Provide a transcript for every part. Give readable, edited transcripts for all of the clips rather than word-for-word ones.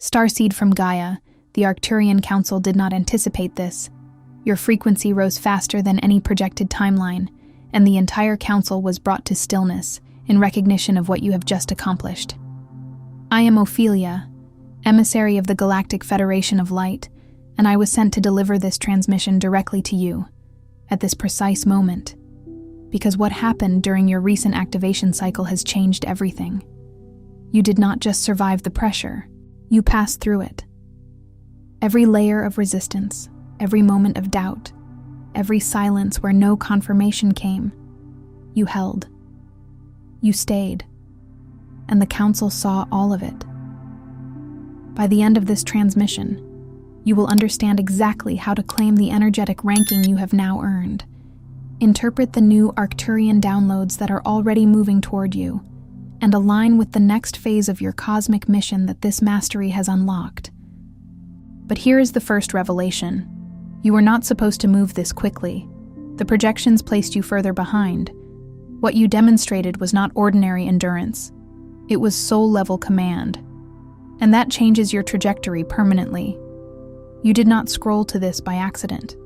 Starseed from Gaia, the Arcturian Council did not anticipate this. Your frequency rose faster than any projected timeline, and the entire council was brought to stillness in recognition of what you have just accomplished. I am Ophelia, emissary of the Galactic Federation of Light, and I was sent to deliver this transmission directly to you, at this precise moment, because what happened during your recent activation cycle has changed everything. You did not just survive the pressure, you passed through it. Every layer of resistance, every moment of doubt, every silence where no confirmation came, you held. You stayed, and the council saw all of it. By the end of this transmission, you will understand exactly how to claim the energetic ranking you have now earned. Interpret the new Arcturian downloads that are already moving toward you, and align with the next phase of your cosmic mission that this mastery has unlocked. But here is the first revelation. You were not supposed to move this quickly. The projections placed you further behind. What you demonstrated was not ordinary endurance. It was soul-level command. And that changes your trajectory permanently. You did not scroll to this by accident.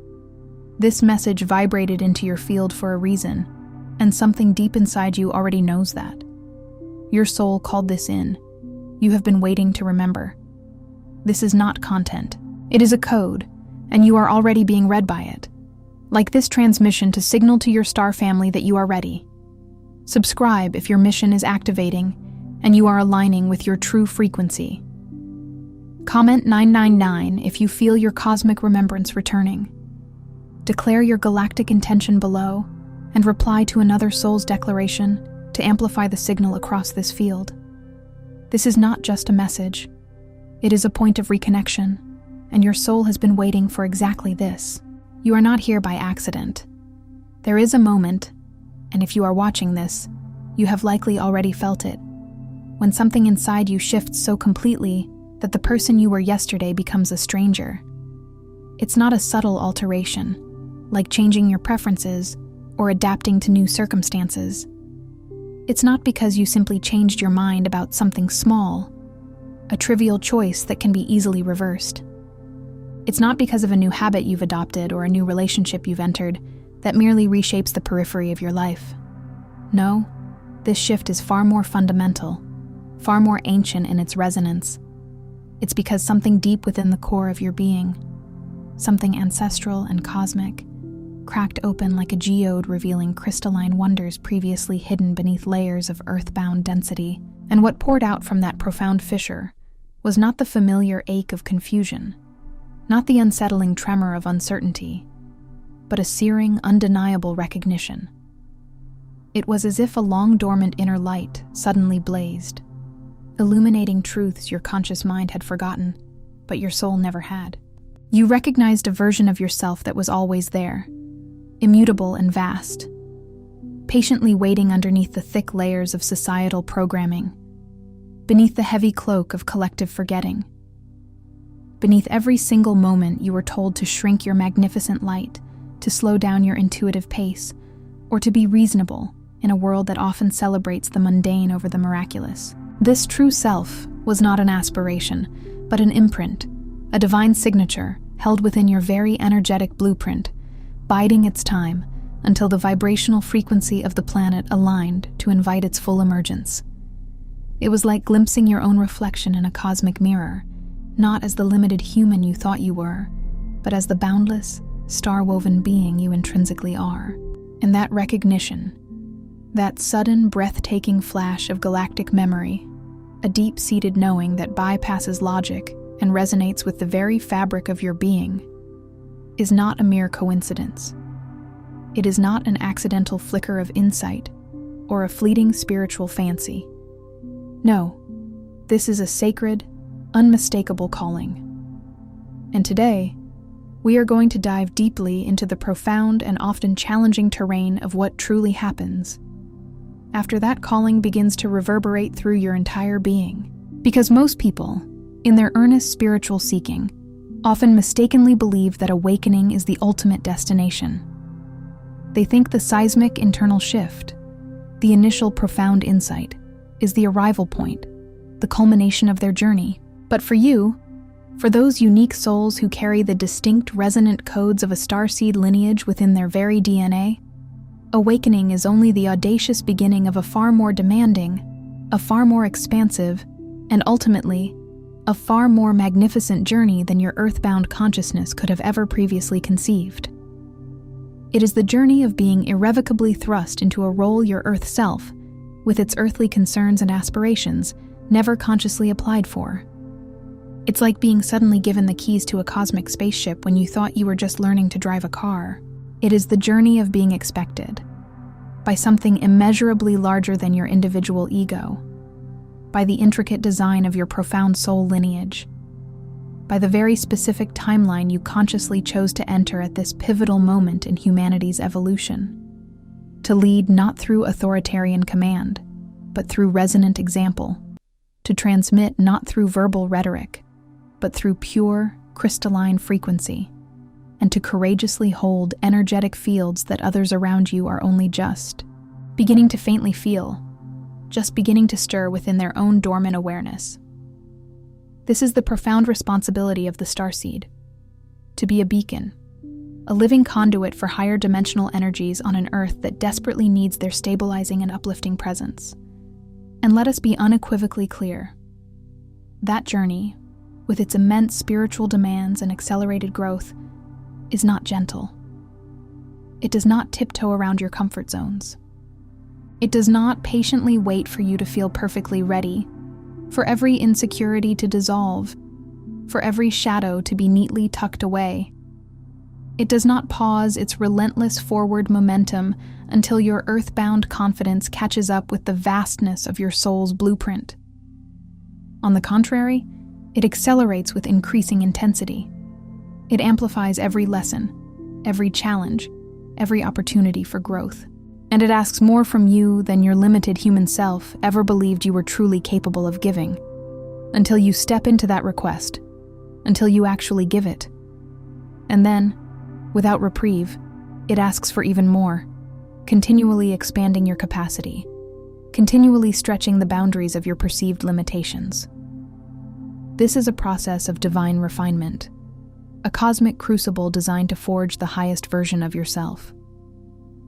This message vibrated into your field for a reason, and something deep inside you already knows that. Your soul called this in. You have been waiting to remember. This is not content. It is a code, and you are already being read by it. Like this transmission to signal to your star family that you are ready. Subscribe if your mission is activating and you are aligning with your true frequency. Comment 999 if you feel your cosmic remembrance returning. Declare your galactic intention below and reply to another soul's declaration to amplify the signal across this field. This is not just a message. It is a point of reconnection, and your soul has been waiting for exactly this. You are not here by accident. There is a moment, and if you are watching this, you have likely already felt it, when something inside you shifts so completely that the person you were yesterday becomes a stranger. It's not a subtle alteration, like changing your preferences or adapting to new circumstances. It's not because you simply changed your mind about something small, a trivial choice that can be easily reversed. It's not because of a new habit you've adopted or a new relationship you've entered that merely reshapes the periphery of your life. No, this shift is far more fundamental, far more ancient in its resonance. It's because something deep within the core of your being, something ancestral and cosmic, cracked open like a geode revealing crystalline wonders previously hidden beneath layers of earthbound density. And what poured out from that profound fissure was not the familiar ache of confusion, not the unsettling tremor of uncertainty, but a searing, undeniable recognition. It was as if a long-dormant inner light suddenly blazed, illuminating truths your conscious mind had forgotten, but your soul never had. You recognized a version of yourself that was always there, immutable and vast, patiently waiting underneath the thick layers of societal programming, beneath the heavy cloak of collective forgetting. Beneath every single moment you were told to shrink your magnificent light, to slow down your intuitive pace, or to be reasonable in a world that often celebrates the mundane over the miraculous. This true self was not an aspiration, but an imprint, a divine signature held within your very energetic blueprint, biding its time until the vibrational frequency of the planet aligned to invite its full emergence. It was like glimpsing your own reflection in a cosmic mirror, not as the limited human you thought you were, but as the boundless, star-woven being you intrinsically are. And that recognition, that sudden, breathtaking flash of galactic memory, a deep-seated knowing that bypasses logic and resonates with the very fabric of your being, is not a mere coincidence. It is not an accidental flicker of insight or a fleeting spiritual fancy. No, this is a sacred, unmistakable calling. And today, we are going to dive deeply into the profound and often challenging terrain of what truly happens after that calling begins to reverberate through your entire being. Because most people, in their earnest spiritual seeking, often mistakenly believe that awakening is the ultimate destination. They think the seismic internal shift, the initial profound insight, is the arrival point, the culmination of their journey. But for you, for those unique souls who carry the distinct resonant codes of a starseed lineage within their very DNA, awakening is only the audacious beginning of a far more demanding, a far more expansive, and ultimately, a far more magnificent journey than your earthbound consciousness could have ever previously conceived. It is the journey of being irrevocably thrust into a role your Earth self, with its earthly concerns and aspirations, never consciously applied for. It's like being suddenly given the keys to a cosmic spaceship when you thought you were just learning to drive a car. It is the journey of being expected, by something immeasurably larger than your individual ego, by the intricate design of your profound soul lineage, by the very specific timeline you consciously chose to enter at this pivotal moment in humanity's evolution. To lead not through authoritarian command, but through resonant example. To transmit not through verbal rhetoric, but through pure, crystalline frequency. And to courageously hold energetic fields that others around you are only just beginning to faintly feel, just beginning to stir within their own dormant awareness. This is the profound responsibility of the starseed, to be a beacon, a living conduit for higher dimensional energies on an Earth that desperately needs their stabilizing and uplifting presence. And let us be unequivocally clear. That journey, with its immense spiritual demands and accelerated growth, is not gentle. It does not tiptoe around your comfort zones. It does not patiently wait for you to feel perfectly ready, for every insecurity to dissolve, for every shadow to be neatly tucked away. It does not pause its relentless forward momentum until your earthbound confidence catches up with the vastness of your soul's blueprint. On the contrary, it accelerates with increasing intensity. It amplifies every lesson, every challenge, every opportunity for growth. And it asks more from you than your limited human self ever believed you were truly capable of giving, until you step into that request, until you actually give it. And then, without reprieve, it asks for even more, continually expanding your capacity, continually stretching the boundaries of your perceived limitations. This is a process of divine refinement, a cosmic crucible designed to forge the highest version of yourself.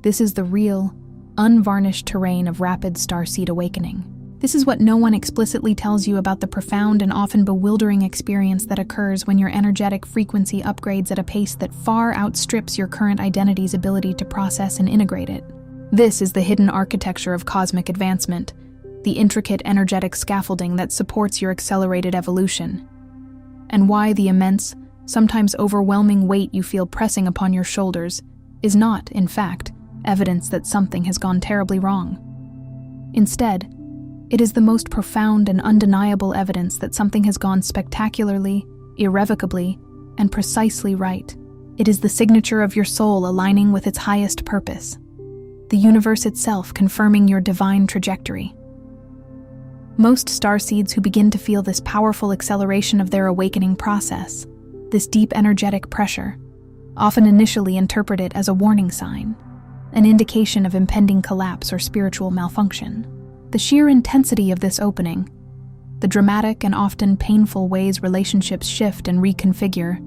This is the real, unvarnished terrain of rapid starseed awakening. This is what no one explicitly tells you about the profound and often bewildering experience that occurs when your energetic frequency upgrades at a pace that far outstrips your current identity's ability to process and integrate it. This is the hidden architecture of cosmic advancement, the intricate energetic scaffolding that supports your accelerated evolution, and why the immense, sometimes overwhelming weight you feel pressing upon your shoulders is not, in fact, evidence that something has gone terribly wrong. Instead, it is the most profound and undeniable evidence that something has gone spectacularly, irrevocably, and precisely right. It is the signature of your soul aligning with its highest purpose, the universe itself confirming your divine trajectory. Most starseeds who begin to feel this powerful acceleration of their awakening process, this deep energetic pressure, often initially interpret it as a warning sign, an indication of impending collapse or spiritual malfunction. The sheer intensity of this opening, the dramatic and often painful ways relationships shift and reconfigure,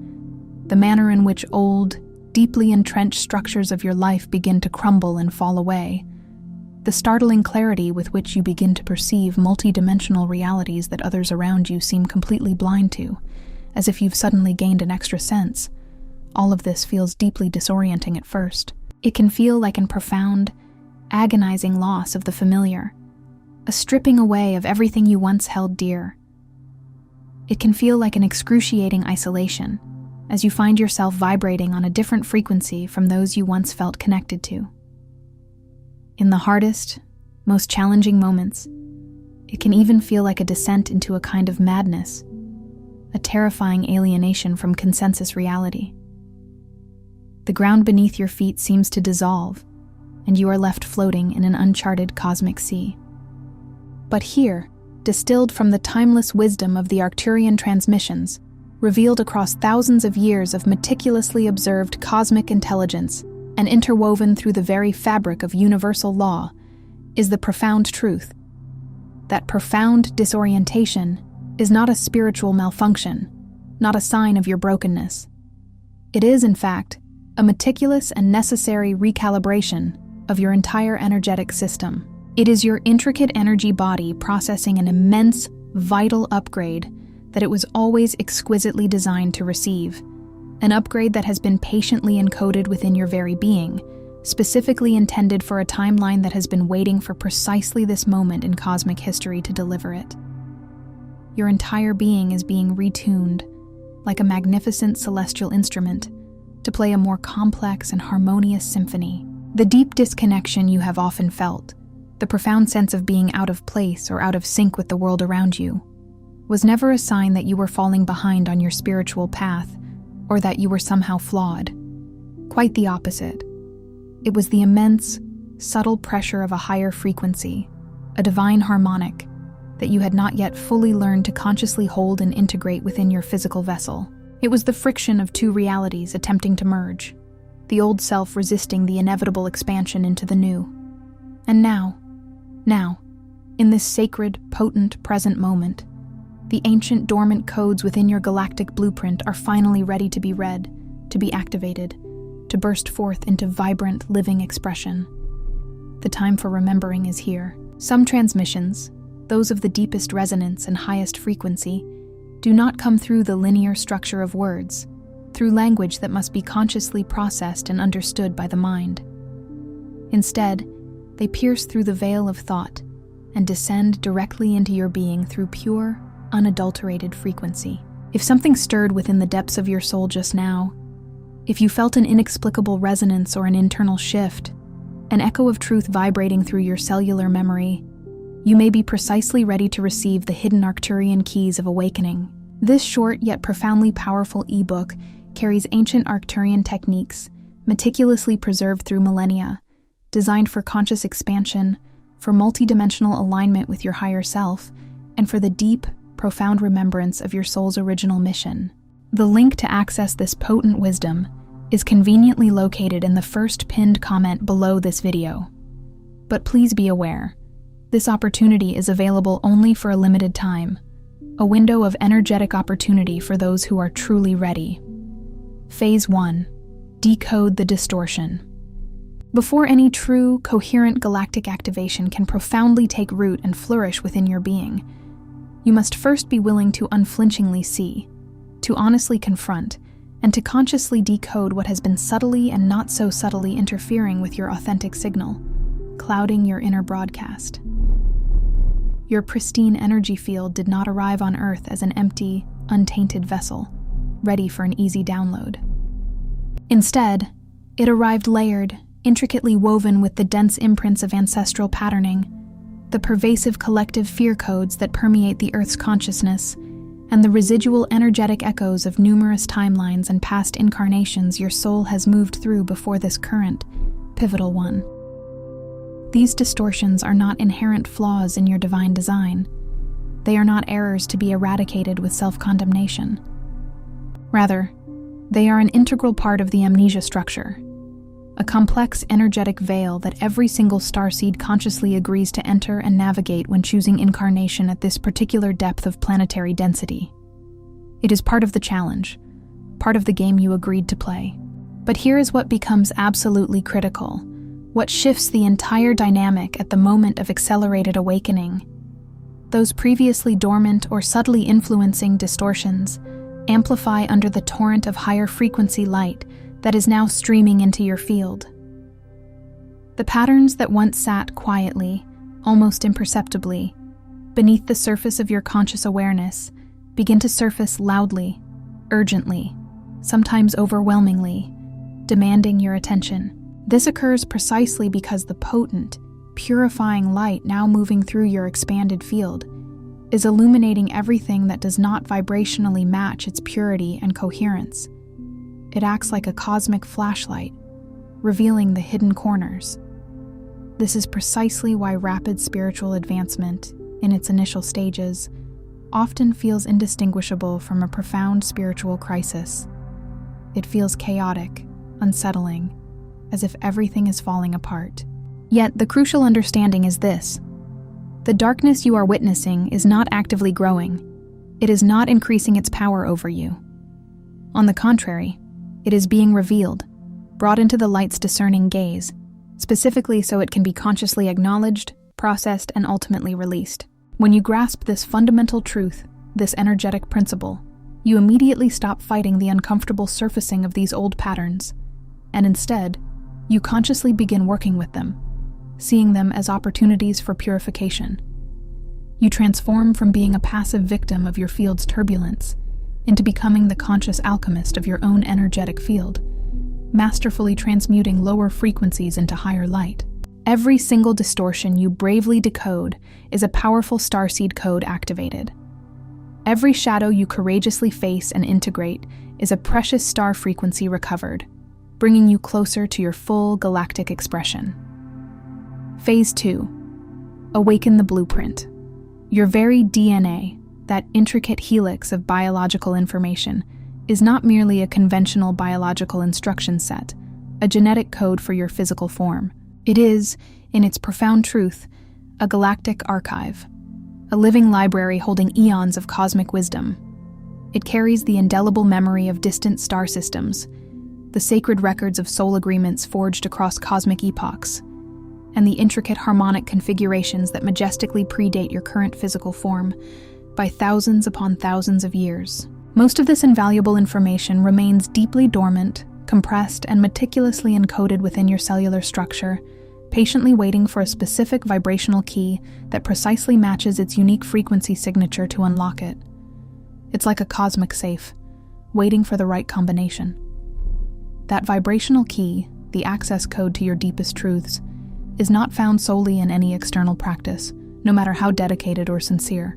the manner in which old, deeply entrenched structures of your life begin to crumble and fall away, the startling clarity with which you begin to perceive multidimensional realities that others around you seem completely blind to, as if you've suddenly gained an extra sense. All of this feels deeply disorienting at first. It can feel like a profound, agonizing loss of the familiar, a stripping away of everything you once held dear. It can feel like an excruciating isolation, as you find yourself vibrating on a different frequency from those you once felt connected to. In the hardest, most challenging moments, it can even feel like a descent into a kind of madness, a terrifying alienation from consensus reality. The ground beneath your feet seems to dissolve, and you are left floating in an uncharted cosmic sea. But here, distilled from the timeless wisdom of the Arcturian transmissions, revealed across thousands of years of meticulously observed cosmic intelligence and interwoven through the very fabric of universal law, is the profound truth. That profound disorientation is not a spiritual malfunction, not a sign of your brokenness. It is, in fact, a meticulous and necessary recalibration of your entire energetic system. It is your intricate energy body processing an immense, vital upgrade that it was always exquisitely designed to receive. An upgrade that has been patiently encoded within your very being, specifically intended for a timeline that has been waiting for precisely this moment in cosmic history to deliver it. Your entire being is being retuned, like a magnificent celestial instrument, to play a more complex and harmonious symphony. The deep disconnection you have often felt, the profound sense of being out of place or out of sync with the world around you, was never a sign that you were falling behind on your spiritual path or that you were somehow flawed. Quite the opposite. It was the immense, subtle pressure of a higher frequency, a divine harmonic, that you had not yet fully learned to consciously hold and integrate within your physical vessel. It was the friction of two realities attempting to merge, the old self resisting the inevitable expansion into the new. And now, in this sacred, potent present moment, the ancient dormant codes within your galactic blueprint are finally ready to be read, to be activated, to burst forth into vibrant, living expression. The time for remembering is here. Some transmissions, those of the deepest resonance and highest frequency, do not come through the linear structure of words, through language that must be consciously processed and understood by the mind. Instead, they pierce through the veil of thought and descend directly into your being through pure, unadulterated frequency. If something stirred within the depths of your soul just now, if you felt an inexplicable resonance or an internal shift, an echo of truth vibrating through your cellular memory, you may be precisely ready to receive the hidden Arcturian keys of awakening. This short yet profoundly powerful ebook carries ancient Arcturian techniques, meticulously preserved through millennia, designed for conscious expansion, for multidimensional alignment with your higher self, and for the deep, profound remembrance of your soul's original mission. The link to access this potent wisdom is conveniently located in the first pinned comment below this video. But please be aware, this opportunity is available only for a limited time, a window of energetic opportunity for those who are truly ready. Phase 1. Decode the distortion. Before any true, coherent galactic activation can profoundly take root and flourish within your being, you must first be willing to unflinchingly see, to honestly confront, and to consciously decode what has been subtly and not so subtly interfering with your authentic signal, clouding your inner broadcast. Your pristine energy field did not arrive on Earth as an empty, untainted vessel, ready for an easy download. Instead, it arrived layered, intricately woven with the dense imprints of ancestral patterning, the pervasive collective fear codes that permeate the Earth's consciousness, and the residual energetic echoes of numerous timelines and past incarnations your soul has moved through before this current, pivotal one. These distortions are not inherent flaws in your divine design. They are not errors to be eradicated with self-condemnation. Rather, they are an integral part of the amnesia structure, a complex energetic veil that every single starseed consciously agrees to enter and navigate when choosing incarnation at this particular depth of planetary density. It is part of the challenge, part of the game you agreed to play. But here is what becomes absolutely critical, what shifts the entire dynamic at the moment of accelerated awakening. Those previously dormant or subtly influencing distortions amplify under the torrent of higher frequency light that is now streaming into your field. The patterns that once sat quietly, almost imperceptibly, beneath the surface of your conscious awareness begin to surface loudly, urgently, sometimes overwhelmingly, demanding your attention. This occurs precisely because the potent, purifying light now moving through your expanded field is illuminating everything that does not vibrationally match its purity and coherence. It acts like a cosmic flashlight, revealing the hidden corners. This is precisely why rapid spiritual advancement, in its initial stages, often feels indistinguishable from a profound spiritual crisis. It feels chaotic, unsettling, as if everything is falling apart. Yet the crucial understanding is this: the darkness you are witnessing is not actively growing. It is not increasing its power over you. On the contrary, it is being revealed, brought into the light's discerning gaze, specifically so it can be consciously acknowledged, processed, and ultimately released. When you grasp this fundamental truth, this energetic principle, you immediately stop fighting the uncomfortable surfacing of these old patterns, and instead, you consciously begin working with them, seeing them as opportunities for purification. You transform from being a passive victim of your field's turbulence into becoming the conscious alchemist of your own energetic field, masterfully transmuting lower frequencies into higher light. Every single distortion you bravely decode is a powerful starseed code activated. Every shadow you courageously face and integrate is a precious star frequency recovered, bringing you closer to your full galactic expression. Phase 2. Awaken the blueprint. Your very DNA, that intricate helix of biological information, is not merely a conventional biological instruction set, a genetic code for your physical form. It is, in its profound truth, a galactic archive, a living library holding eons of cosmic wisdom. It carries the indelible memory of distant star systems, the sacred records of soul agreements forged across cosmic epochs, and the intricate harmonic configurations that majestically predate your current physical form by thousands upon thousands of years. Most of this invaluable information remains deeply dormant, compressed, and meticulously encoded within your cellular structure, patiently waiting for a specific vibrational key that precisely matches its unique frequency signature to unlock it. It's like a cosmic safe, waiting for the right combination. That vibrational key, the access code to your deepest truths, is not found solely in any external practice, no matter how dedicated or sincere.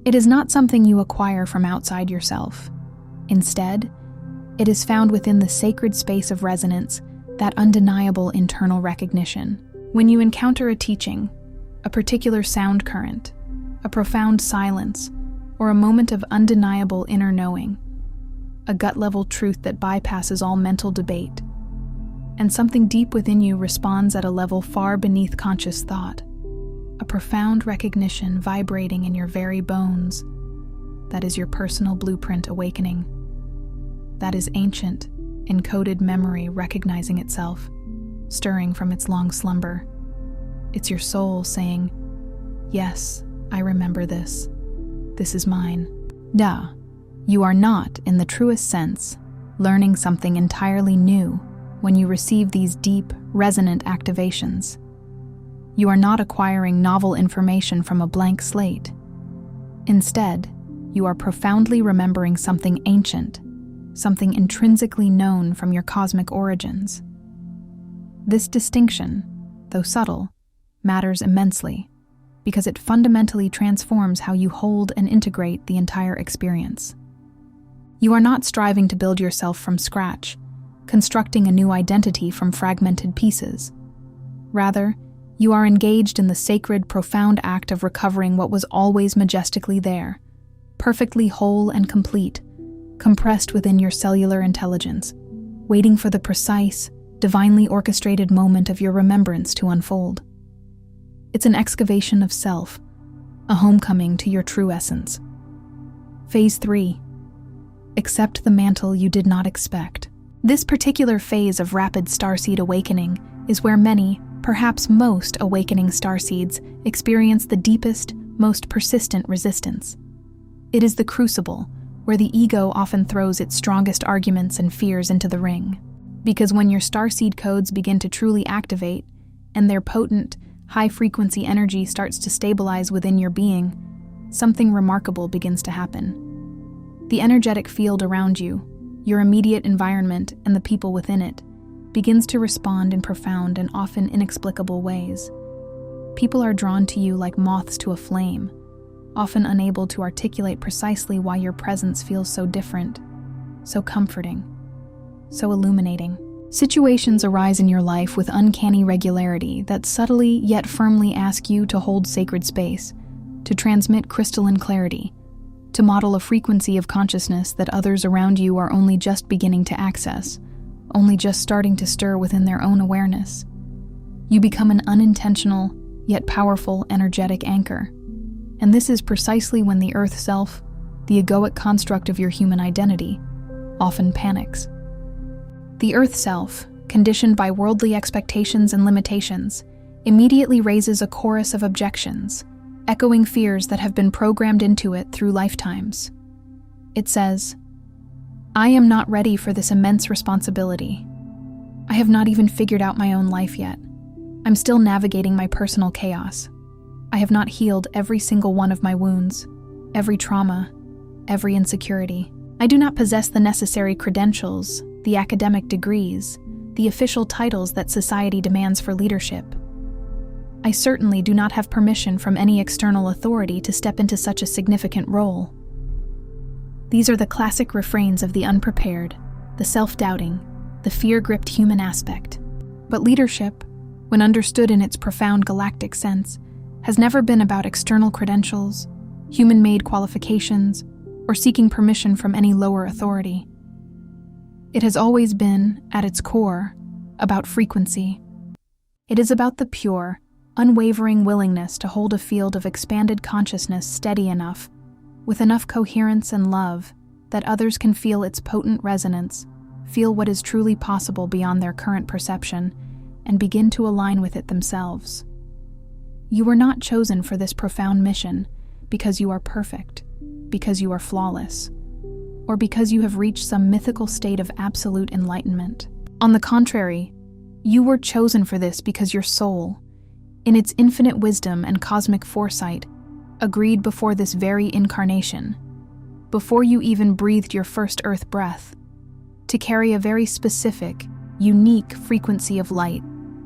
It is not something you acquire from outside yourself. Instead, it is found within the sacred space of resonance, that undeniable internal recognition. When you encounter a teaching, a particular sound current, a profound silence, or a moment of undeniable inner knowing, a gut-level truth that bypasses all mental debate, and something deep within you responds at a level far beneath conscious thought, a profound recognition vibrating in your very bones. That is your personal blueprint awakening. That is ancient, encoded memory recognizing itself, stirring from its long slumber. It's your soul saying, "Yes, I remember this. This is mine." Da, you are not, in the truest sense, learning something entirely new when you receive these deep, resonant activations. You are not acquiring novel information from a blank slate. Instead, you are profoundly remembering something ancient, something intrinsically known from your cosmic origins. This distinction, though subtle, matters immensely because it fundamentally transforms how you hold and integrate the entire experience. You are not striving to build yourself from scratch, constructing a new identity from fragmented pieces. Rather, you are engaged in the sacred, profound act of recovering what was always majestically there, perfectly whole and complete, compressed within your cellular intelligence, waiting for the precise, divinely orchestrated moment of your remembrance to unfold. It's an excavation of self, a homecoming to your true essence. Phase 3. Accept the mantle you did not expect. This particular phase of rapid starseed awakening is where many, perhaps most awakening starseeds experience the deepest, most persistent resistance. It is the crucible where the ego often throws its strongest arguments and fears into the ring. Because when your starseed codes begin to truly activate, and their potent, high-frequency energy starts to stabilize within your being, something remarkable begins to happen. The energetic field around you, your immediate environment, and the people within it, begins to respond in profound and often inexplicable ways. People are drawn to you like moths to a flame, often unable to articulate precisely why your presence feels so different, so comforting, so illuminating. Situations arise in your life with uncanny regularity that subtly yet firmly ask you to hold sacred space, to transmit crystalline clarity, to model a frequency of consciousness that others around you are only just beginning to access, only just starting to stir within their own awareness. You become an unintentional, yet powerful, energetic anchor. And this is precisely when the Earth self, the egoic construct of your human identity, often panics. The Earth self, conditioned by worldly expectations and limitations, immediately raises a chorus of objections, echoing fears that have been programmed into it through lifetimes. It says, "I am not ready for this immense responsibility. I have not even figured out my own life yet. I'm still navigating my personal chaos. I have not healed every single one of my wounds, every trauma, every insecurity. I do not possess the necessary credentials, the academic degrees, the official titles that society demands for leadership. I certainly do not have permission from any external authority to step into such a significant role." These are the classic refrains of the unprepared, the self-doubting, the fear-gripped human aspect. But leadership, when understood in its profound galactic sense, has never been about external credentials, human-made qualifications, or seeking permission from any lower authority. It has always been, at its core, about frequency. It is about the pure, unwavering willingness to hold a field of expanded consciousness steady enough, with enough coherence and love, that others can feel its potent resonance, feel what is truly possible beyond their current perception, and begin to align with it themselves. You were not chosen for this profound mission because you are perfect, because you are flawless, or because you have reached some mythical state of absolute enlightenment. On the contrary, you were chosen for this because your soul, in its infinite wisdom and cosmic foresight, agreed before this very incarnation, before you even breathed your first earth breath, to carry a very specific, unique frequency of light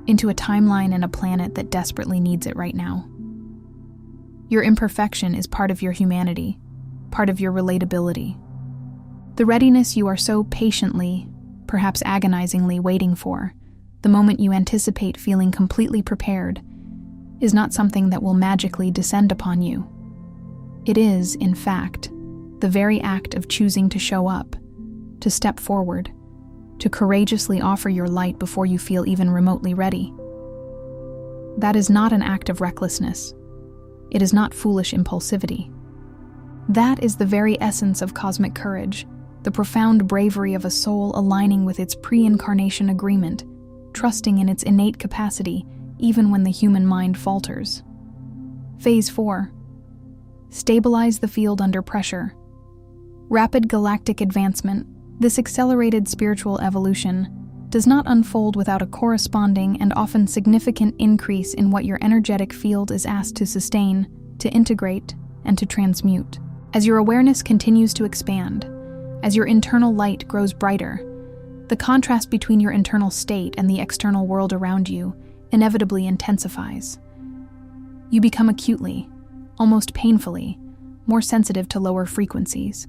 into a timeline and a planet that desperately needs it right now. Your imperfection is part of your humanity, part of your relatability. The readiness you are so patiently, perhaps agonizingly waiting for, the moment you anticipate feeling completely prepared, is not something that will magically descend upon you. It is, in fact, the very act of choosing to show up, to step forward, to courageously offer your light before you feel even remotely ready. That is not an act of recklessness. It is not foolish impulsivity. That is the very essence of cosmic courage, the profound bravery of a soul aligning with its pre-incarnation agreement, trusting in its innate capacity even when the human mind falters. Phase 4. Stabilize the field under pressure. Rapid galactic advancement, this accelerated spiritual evolution, does not unfold without a corresponding and often significant increase in what your energetic field is asked to sustain, to integrate, and to transmute. As your awareness continues to expand, as your internal light grows brighter, the contrast between your internal state and the external world around you inevitably intensifies. You become acutely, almost painfully, more sensitive to lower frequencies,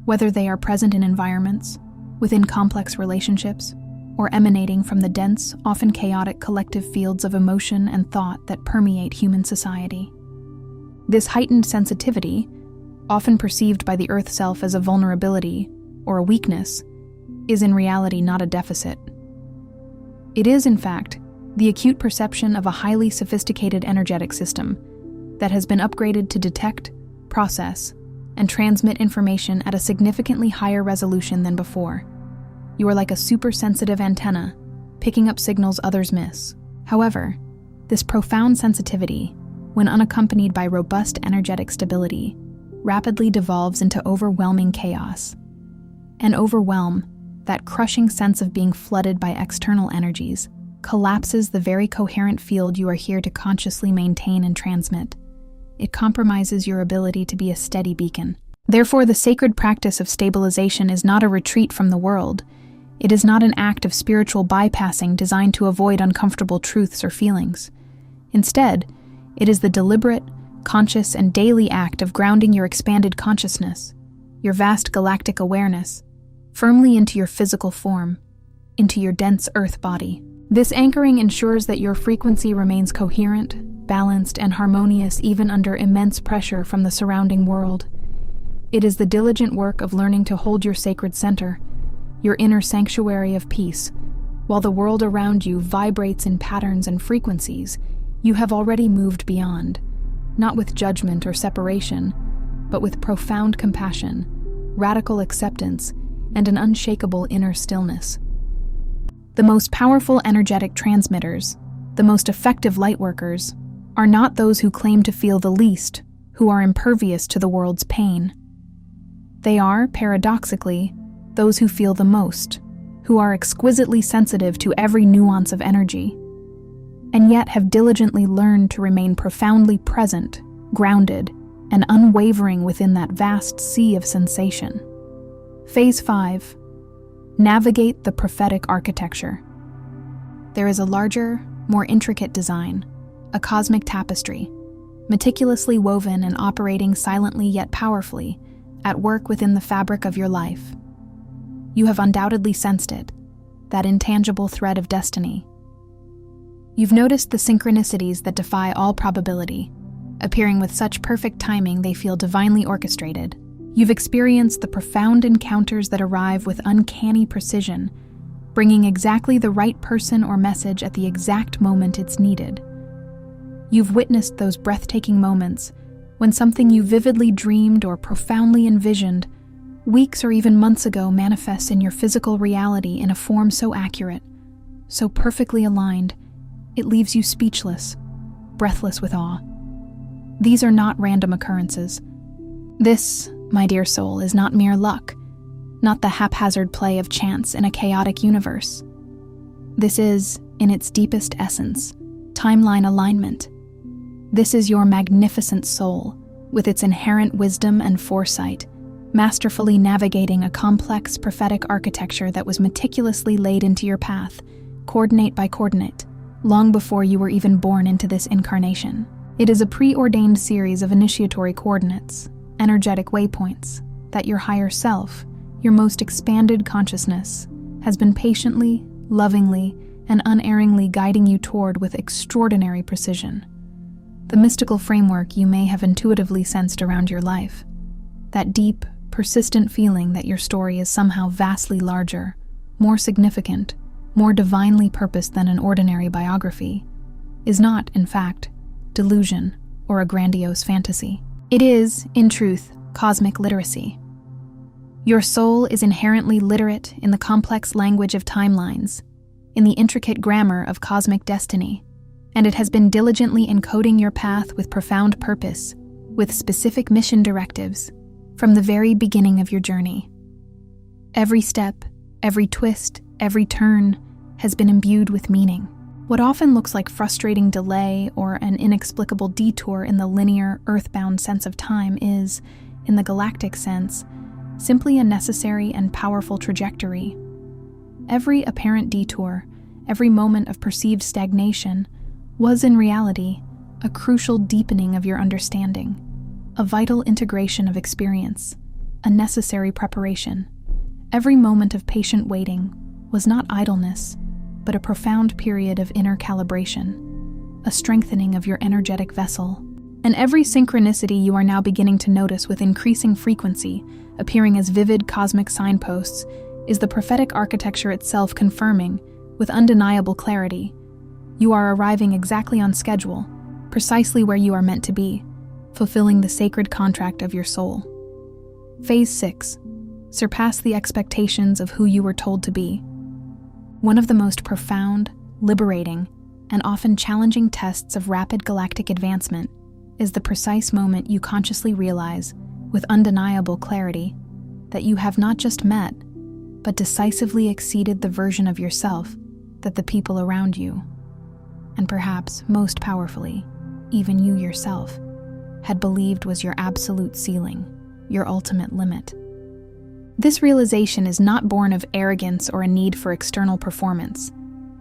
whether they are present in environments, within complex relationships, or emanating from the dense, often chaotic collective fields of emotion and thought that permeate human society. This heightened sensitivity, often perceived by the Earth self as a vulnerability or a weakness, is in reality not a deficit. It is, in fact, the acute perception of a highly sophisticated energetic system that has been upgraded to detect, process, and transmit information at a significantly higher resolution than before. You are like a super-sensitive antenna, picking up signals others miss. However, this profound sensitivity, when unaccompanied by robust energetic stability, rapidly devolves into overwhelming chaos. An overwhelm, that crushing sense of being flooded by external energies, collapses the very coherent field you are here to consciously maintain and transmit. It compromises your ability to be a steady beacon. Therefore, the sacred practice of stabilization is not a retreat from the world. It is not an act of spiritual bypassing designed to avoid uncomfortable truths or feelings. Instead, it is the deliberate, conscious, and daily act of grounding your expanded consciousness, your vast galactic awareness, firmly into your physical form, into your dense earth body. This anchoring ensures that your frequency remains coherent, balanced, and harmonious even under immense pressure from the surrounding world. It is the diligent work of learning to hold your sacred center, your inner sanctuary of peace. While the world around you vibrates in patterns and frequencies, you have already moved beyond, not with judgment or separation, but with profound compassion, radical acceptance, and an unshakable inner stillness. The most powerful energetic transmitters, the most effective lightworkers, are not those who claim to feel the least, who are impervious to the world's pain. They are, paradoxically, those who feel the most, who are exquisitely sensitive to every nuance of energy, and yet have diligently learned to remain profoundly present, grounded, and unwavering within that vast sea of sensation. Phase 5. Navigate the prophetic architecture. There is a larger, more intricate design, a cosmic tapestry, meticulously woven and operating silently yet powerfully, at work within the fabric of your life. You have undoubtedly sensed it, that intangible thread of destiny. You've noticed the synchronicities that defy all probability, appearing with such perfect timing they feel divinely orchestrated. You've experienced the profound encounters that arrive with uncanny precision, bringing exactly the right person or message at the exact moment it's needed. You've witnessed those breathtaking moments when something you vividly dreamed or profoundly envisioned weeks or even months ago manifests in your physical reality in a form so accurate, so perfectly aligned, it leaves you speechless, breathless with awe. These are not random occurrences. This, my dear soul, is not mere luck, not the haphazard play of chance in a chaotic universe. This is, in its deepest essence, timeline alignment. This is your magnificent soul, with its inherent wisdom and foresight, masterfully navigating a complex prophetic architecture that was meticulously laid into your path, coordinate by coordinate, long before you were even born into this incarnation. It is a preordained series of initiatory coordinates, energetic waypoints, that your higher self, your most expanded consciousness, has been patiently, lovingly, and unerringly guiding you toward with extraordinary precision. The mystical framework you may have intuitively sensed around your life, that deep, persistent feeling that your story is somehow vastly larger, more significant, more divinely purposed than an ordinary biography, is not, in fact, delusion or a grandiose fantasy. It is, in truth, cosmic literacy. Your soul is inherently literate in the complex language of timelines, in the intricate grammar of cosmic destiny, and it has been diligently encoding your path with profound purpose, with specific mission directives, from the very beginning of your journey. Every step, every twist, every turn has been imbued with meaning. What often looks like frustrating delay or an inexplicable detour in the linear, earthbound sense of time is, in the galactic sense, simply a necessary and powerful trajectory. Every apparent detour, every moment of perceived stagnation, was in reality a crucial deepening of your understanding, a vital integration of experience, a necessary preparation. Every moment of patient waiting was not idleness, but a profound period of inner calibration, a strengthening of your energetic vessel. And every synchronicity you are now beginning to notice with increasing frequency, appearing as vivid cosmic signposts, is the prophetic architecture itself confirming, with undeniable clarity, you are arriving exactly on schedule, precisely where you are meant to be, fulfilling the sacred contract of your soul. Phase 6. Surpass the expectations of who you were told to be. One of the most profound, liberating, and often challenging tests of rapid galactic advancement is the precise moment you consciously realize, with undeniable clarity, that you have not just met, but decisively exceeded the version of yourself that the people around you, and perhaps most powerfully, even you yourself, had believed was your absolute ceiling, your ultimate limit. This realization is not born of arrogance or a need for external performance,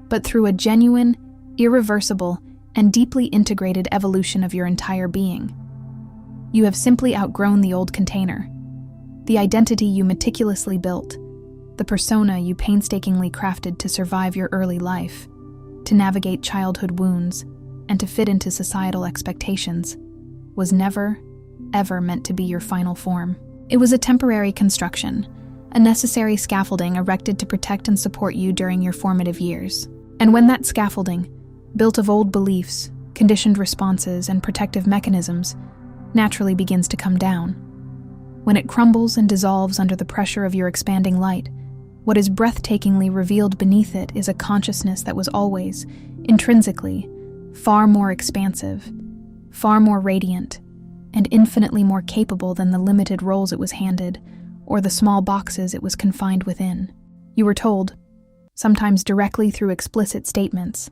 but through a genuine, irreversible, and deeply integrated evolution of your entire being. You have simply outgrown the old container, the identity you meticulously built, the persona you painstakingly crafted to survive your early life, to navigate childhood wounds, and to fit into societal expectations, was never, ever meant to be your final form. It was a temporary construction, a necessary scaffolding erected to protect and support you during your formative years. And when that scaffolding, built of old beliefs, conditioned responses, and protective mechanisms, naturally begins to come down, When it crumbles and dissolves under the pressure of your expanding light, what is breathtakingly revealed beneath it is a consciousness that was always, intrinsically, far more expansive, far more radiant, and infinitely more capable than the limited roles it was handed, or the small boxes it was confined within. You were told, sometimes directly through explicit statements,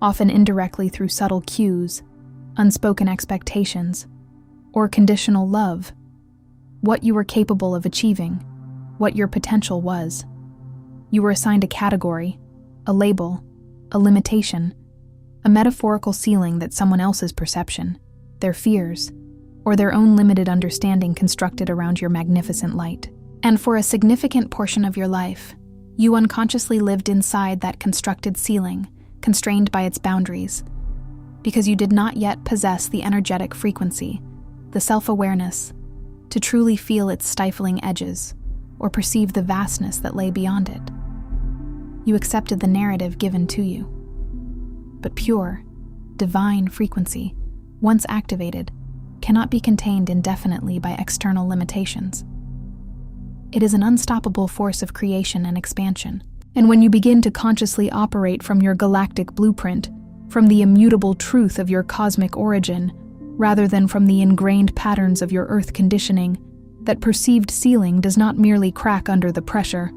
often indirectly through subtle cues, unspoken expectations, or conditional love, what you were capable of achieving, what your potential was. You were assigned a category, a label, a limitation, a metaphorical ceiling that someone else's perception, their fears, or their own limited understanding constructed around your magnificent light. And for a significant portion of your life, you unconsciously lived inside that constructed ceiling, constrained by its boundaries, because you did not yet possess the energetic frequency, the self-awareness, to truly feel its stifling edges, or perceive the vastness that lay beyond it. You accepted the narrative given to you. But pure, divine frequency, once activated, cannot be contained indefinitely by external limitations. It is an unstoppable force of creation and expansion. And when you begin to consciously operate from your galactic blueprint, from the immutable truth of your cosmic origin, rather than from the ingrained patterns of your earth conditioning, that perceived ceiling does not merely crack under the pressure,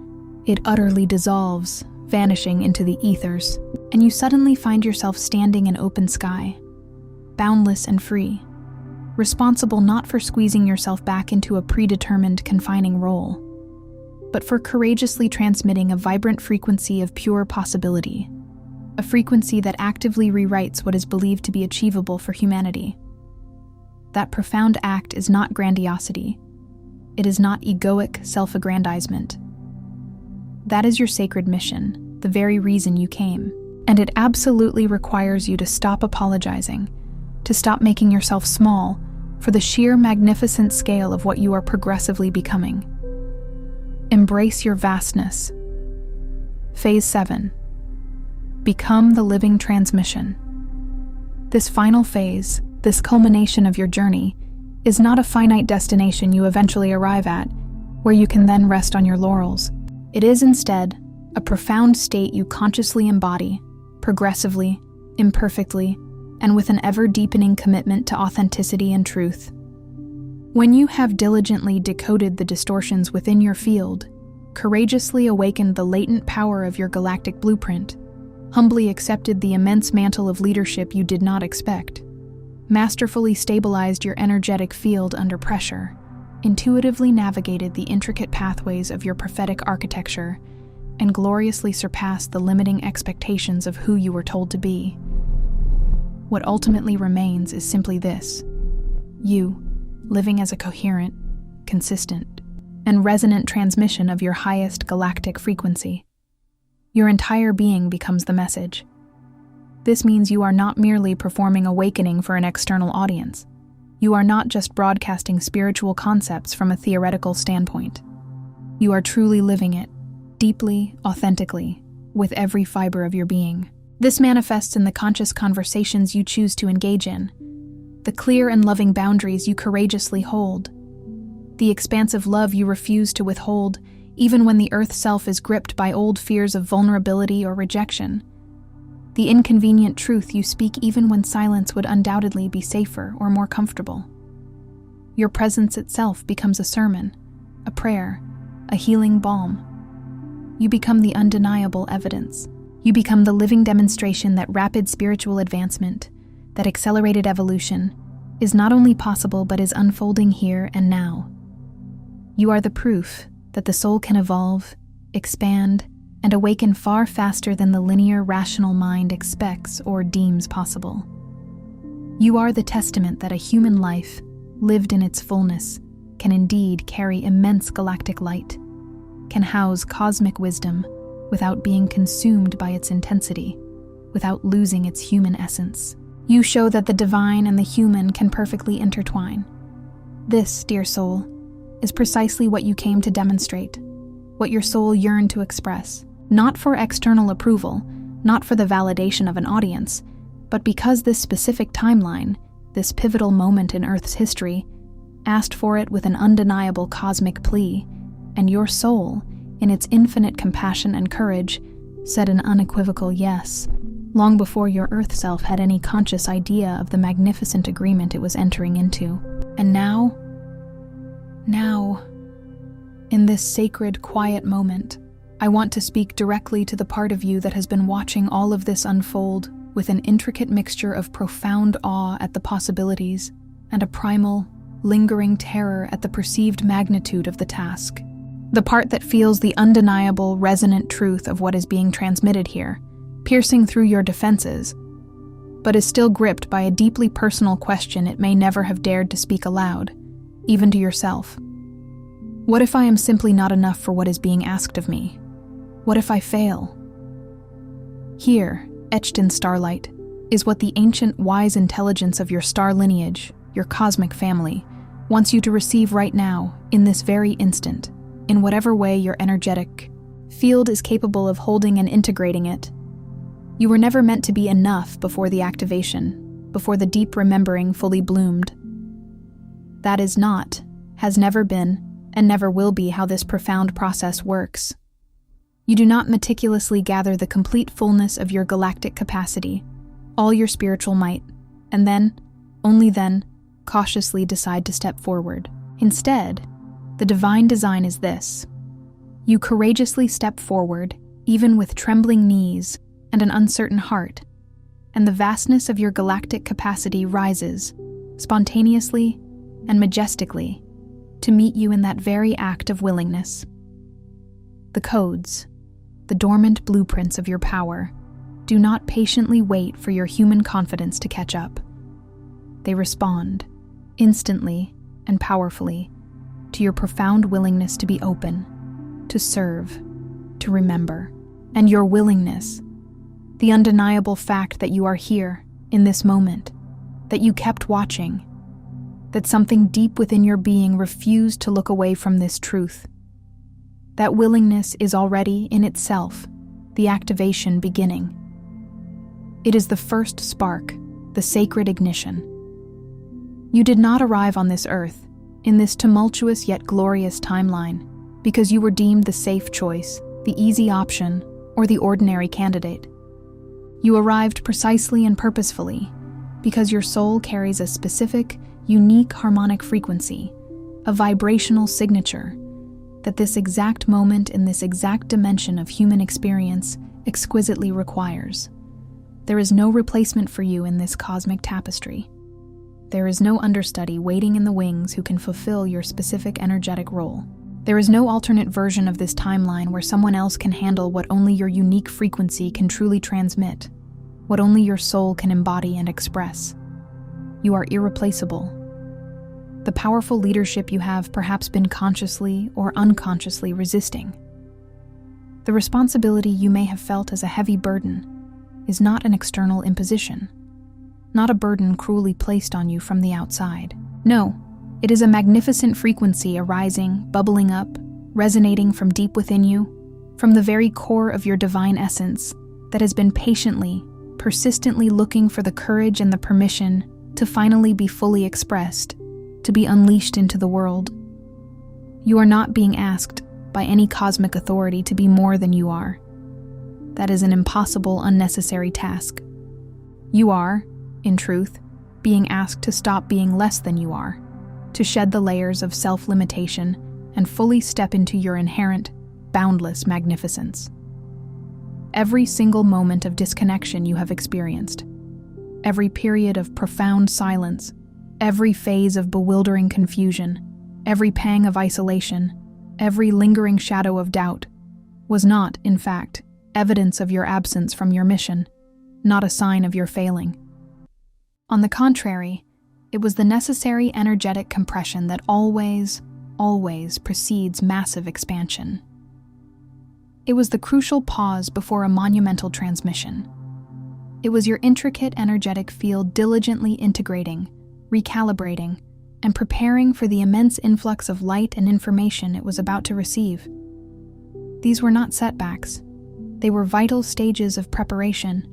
it utterly dissolves, vanishing into the ethers, and you suddenly find yourself standing in open sky, boundless and free, responsible not for squeezing yourself back into a predetermined confining role, but for courageously transmitting a vibrant frequency of pure possibility, a frequency that actively rewrites what is believed to be achievable for humanity. That profound act is not grandiosity. It is not egoic self-aggrandizement. That is your sacred mission, the very reason you came. And it absolutely requires you to stop apologizing, to stop making yourself small for the sheer magnificent scale of what you are progressively becoming. Embrace your vastness. Phase 7. Become the living transmission. This final phase, this culmination of your journey, is not a finite destination you eventually arrive at, where you can then rest on your laurels. It is instead a profound state you consciously embody, progressively, imperfectly, and with an ever-deepening commitment to authenticity and truth. When you have diligently decoded the distortions within your field, courageously awakened the latent power of your galactic blueprint, humbly accepted the immense mantle of leadership you did not expect, masterfully stabilized your energetic field under pressure, intuitively navigated the intricate pathways of your prophetic architecture, and gloriously surpassed the limiting expectations of who you were told to be, what ultimately remains is simply this: you, living as a coherent, consistent, and resonant transmission of your highest galactic frequency. Your entire being becomes the message. This means you are not merely performing awakening for an external audience. You are not just broadcasting spiritual concepts from a theoretical standpoint. You are truly living it, deeply, authentically, with every fiber of your being. This manifests in the conscious conversations you choose to engage in, the clear and loving boundaries you courageously hold, the expansive love you refuse to withhold, even when the earth self is gripped by old fears of vulnerability or rejection, the inconvenient truth you speak even when silence would undoubtedly be safer or more comfortable. Your presence itself becomes a sermon, a prayer, a healing balm. You become the undeniable evidence. You become the living demonstration that rapid spiritual advancement, that accelerated evolution, is not only possible but is unfolding here and now. You are the proof that the soul can evolve, expand, and awaken far faster than the linear, rational mind expects or deems possible. You are the testament that a human life, lived in its fullness, can indeed carry immense galactic light, can house cosmic wisdom without being consumed by its intensity, without losing its human essence. You show that the divine and the human can perfectly intertwine. This, dear soul, is precisely what you came to demonstrate, what your soul yearned to express, not for external approval, not for the validation of an audience, but because this specific timeline, this pivotal moment in Earth's history, asked for it with an undeniable cosmic plea, and your soul, in its infinite compassion and courage, said an unequivocal yes, long before your Earth self had any conscious idea of the magnificent agreement it was entering into. And now, in this sacred, quiet moment, I want to speak directly to the part of you that has been watching all of this unfold with an intricate mixture of profound awe at the possibilities and a primal, lingering terror at the perceived magnitude of the task. The part that feels the undeniable, resonant truth of what is being transmitted here, piercing through your defenses, but is still gripped by a deeply personal question it may never have dared to speak aloud, even to yourself. What if I am simply not enough for what is being asked of me? What if I fail? Here, etched in starlight, is what the ancient, wise intelligence of your star lineage, your cosmic family, wants you to receive right now, in this very instant, in whatever way your energetic field is capable of holding and integrating it. You were never meant to be enough before the activation, before the deep remembering fully bloomed. That is not, has never been, and never will be how this profound process works. You do not meticulously gather the complete fullness of your galactic capacity, all your spiritual might, and then, only then, cautiously decide to step forward. Instead, the divine design is this. You courageously step forward, even with trembling knees and an uncertain heart, and the vastness of your galactic capacity rises, spontaneously and majestically, to meet you in that very act of willingness. The codes, the dormant blueprints of your power, do not patiently wait for your human confidence to catch up. They respond, instantly and powerfully, to your profound willingness to be open, to serve, to remember. And your willingness, the undeniable fact that you are here, in this moment, that you kept watching, that something deep within your being refused to look away from this truth. That willingness is already, in itself, the activation beginning. It is the first spark, the sacred ignition. You did not arrive on this earth, in this tumultuous yet glorious timeline, because you were deemed the safe choice, the easy option, or the ordinary candidate. You arrived precisely and purposefully, because your soul carries a specific, unique harmonic frequency, a vibrational signature, that this exact moment in this exact dimension of human experience exquisitely requires. There is no replacement for you in this cosmic tapestry. There is no understudy waiting in the wings who can fulfill your specific energetic role. There is no alternate version of this timeline where someone else can handle what only your unique frequency can truly transmit, what only your soul can embody and express. You are irreplaceable. The powerful leadership you have perhaps been consciously or unconsciously resisting. The responsibility you may have felt as a heavy burden is not an external imposition, not a burden cruelly placed on you from the outside. No, it is a magnificent frequency arising, bubbling up, resonating from deep within you, from the very core of your divine essence that has been patiently, persistently looking for the courage and the permission to finally be fully expressed, to be unleashed into the world. You are not being asked by any cosmic authority to be more than you are. That is an impossible, unnecessary task. You are, in truth, being asked to stop being less than you are, to shed the layers of self-limitation and fully step into your inherent, boundless magnificence. Every single moment of disconnection you have experienced, every period of profound silence, every phase of bewildering confusion, every pang of isolation, every lingering shadow of doubt, was not, in fact, evidence of your absence from your mission, not a sign of your failing. On the contrary, it was the necessary energetic compression that always precedes massive expansion. It was the crucial pause before a monumental transmission. It was your intricate energetic field diligently integrating, recalibrating, and preparing for the immense influx of light and information it was about to receive. These were not setbacks. They were vital stages of preparation.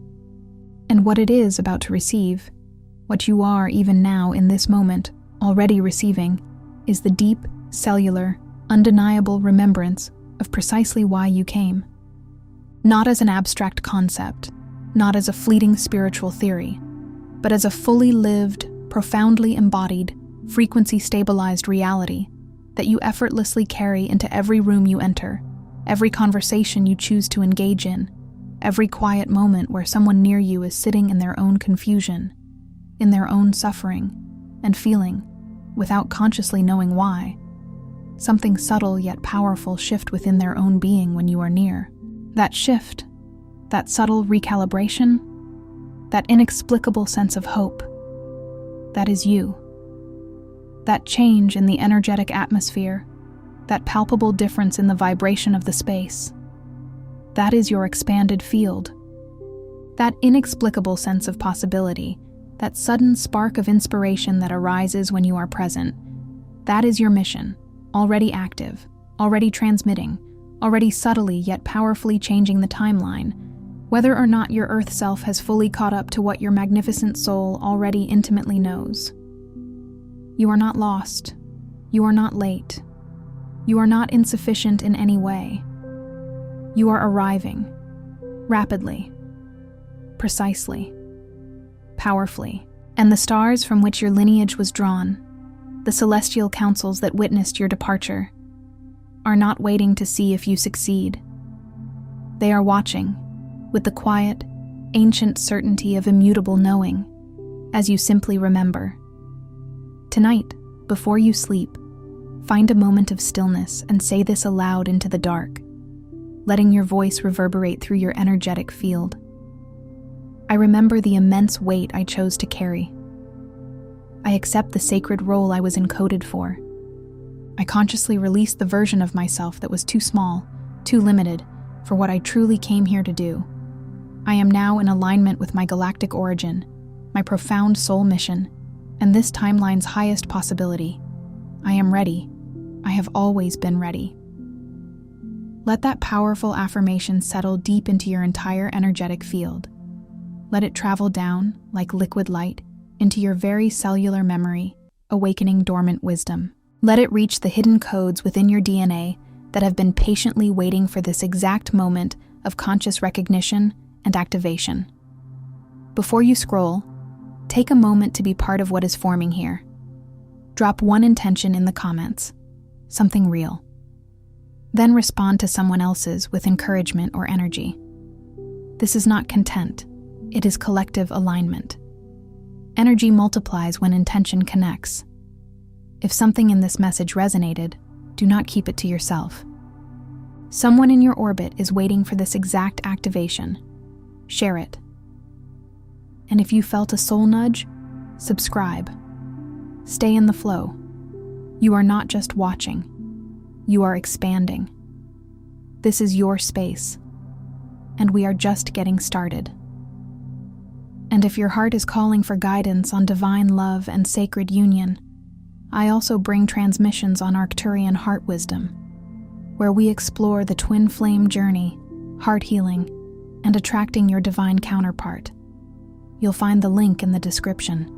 And what it is about to receive, what you are even now in this moment already receiving, is the deep, cellular, undeniable remembrance of precisely why you came. Not as an abstract concept, not as a fleeting spiritual theory, but as a fully lived, profoundly embodied, frequency-stabilized reality that you effortlessly carry into every room you enter, every conversation you choose to engage in, every quiet moment where someone near you is sitting in their own confusion, in their own suffering, and feeling, without consciously knowing why, something subtle yet powerful shift within their own being when you are near. That shift, that subtle recalibration, that inexplicable sense of hope, that is you. That change in the energetic atmosphere, that palpable difference in the vibration of the space, that is your expanded field. That inexplicable sense of possibility, that sudden spark of inspiration that arises when you are present, that is your mission, already active, already transmitting, already subtly yet powerfully changing the timeline, whether or not your Earth self has fully caught up to what your magnificent soul already intimately knows. You are not lost. You are not late. You are not insufficient in any way. You are arriving, rapidly, precisely, powerfully, and the stars from which your lineage was drawn, the celestial councils that witnessed your departure, are not waiting to see if you succeed. They are watching, with the quiet, ancient certainty of immutable knowing, as you simply remember. Tonight, before you sleep, find a moment of stillness and say this aloud into the dark, letting your voice reverberate through your energetic field. I remember the immense weight I chose to carry. I accept the sacred role I was encoded for. I consciously released the version of myself that was too small, too limited, for what I truly came here to do. I am now in alignment with my galactic origin, my profound soul mission, and this timeline's highest possibility. I am ready. I have always been ready. Let that powerful affirmation settle deep into your entire energetic field. Let it travel down, like liquid light, into your very cellular memory, awakening dormant wisdom. Let it reach the hidden codes within your DNA that have been patiently waiting for this exact moment of conscious recognition and activation. Before you scroll, take a moment to be part of what is forming here. Drop one intention in the comments, something real. Then respond to someone else's with encouragement or energy. This is not content, it is collective alignment. Energy multiplies when intention connects. If something in this message resonated, do not keep it to yourself. Someone in your orbit is waiting for this exact activation. Share it. And if you felt a soul nudge, subscribe. Stay in the flow. You are not just watching. You are expanding. This is your space, and we are just getting started. And if your heart is calling for guidance on divine love and sacred union, I also bring transmissions on Arcturian heart wisdom, where we explore the twin flame journey, heart healing, and attracting your divine counterpart. You'll find the link in the description.